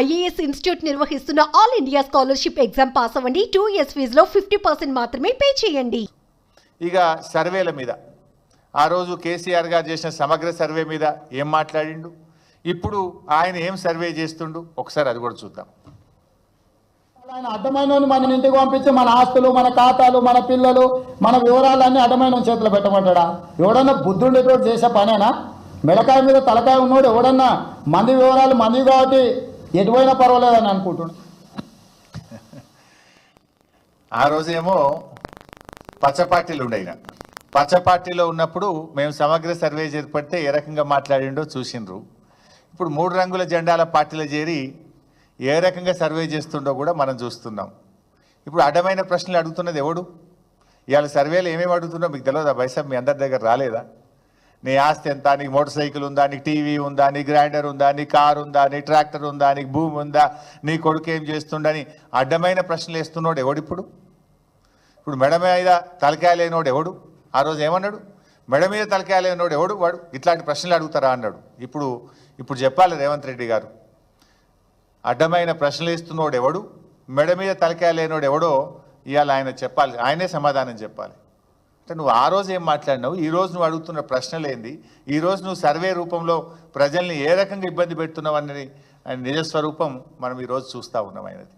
IAS institute నిర్వహిస్తున్న all India scholarship exam pass అవ్వండి. 2 years ఫీజులో 50% మాత్రమే పే చేయండి. ఇక సర్వేల మీద ఆ రోజు కేసీఆర్ గారు చేసిన సమగ్ర సర్వే మీద ఏం మాట్లాడిండు, ఇప్పుడు ఆయన ఏం సర్వే చేస్తుండు ఒకసారి అది కూడా చూద్దాం. ఆయన అడ్డమైన మన ఇంటికి పంపించి మన ఆస్తులు, మన ఖాతాలు, మన పిల్లలు, మన వివరాలన్నీ అడ్డమైన చేతిలో పెట్టమంటాడా? ఎవడన్నా బుద్ధుండేటోడు చేసే పనేనా? మెడకాయ మీద తలకాయ ఉన్నోడు ఎవడన్నా మంది వివరాలు మంది కాబట్టి ఎటువైనా పర్వాలేదని అనుకుంటున్నాడు. ఆ రోజేమో పచ్చ పార్టీలు ఉండయిన పచ్చ పార్టీలో ఉన్నప్పుడు మేము సమగ్ర సర్వే చేపడితే ఏ రకంగా మాట్లాడిండో చూసిండ్రు. ఇప్పుడు 3 రంగుల జెండాల పార్టీలో చేరి ఏ రకంగా సర్వే చేస్తుండో కూడా మనం చూస్తున్నాం. ఇప్పుడు అడ్డమైన ప్రశ్నలు అడుగుతున్నది ఎవడు? ఇవాళ సర్వేలు ఏమేమి అడుగుతుందో మీకు తెలియదా? బైసా మీ అందరి దగ్గర రాలేదా? నీ ఆస్తి ఎంత, నీకు మోటార్ సైకిల్ ఉందా, నీకు టీవీ ఉందా, నీ గ్రైండర్ ఉందా, నీ కారు ఉందా, నీ ట్రాక్టర్ ఉందా, నీకు భూమి ఉందా, నీ కొడుకు ఏం చేస్తుండని అడ్డమైన ప్రశ్నలు వేస్తున్నాడు ఎవడు? ఇప్పుడు మెడ మీద తలకాయ లేనోడు ఎవడు? ఆ రోజు ఏమన్నాడు? మెడ మీద తలకాయ లేనోడు ఎవడు? వాడు ఇట్లాంటి ప్రశ్నలు అడుగుతారా అన్నాడు. ఇప్పుడు చెప్పాలి రేవంత్ రెడ్డి గారు, అడ్డమైన ప్రశ్నలు ఇస్తున్నోడు ఎవడు, మెడ మీద తలకాయ లేనోడు ఎవడో ఇవాళ ఆయన చెప్పాలి, ఆయనే సమాధానం చెప్పాలి. అంటే నువ్వు ఆ రోజు ఏం మాట్లాడినావు, ఈరోజు నువ్వు అడుగుతున్న ప్రశ్నలు ఏంది, ఈరోజు నువ్వు సర్వే రూపంలో ప్రజల్ని ఏ రకంగా ఇబ్బంది పెడుతున్నావు అన్నది నిజస్వరూపం మనం ఈరోజు చూస్తూ ఉన్నాం ఆయనది.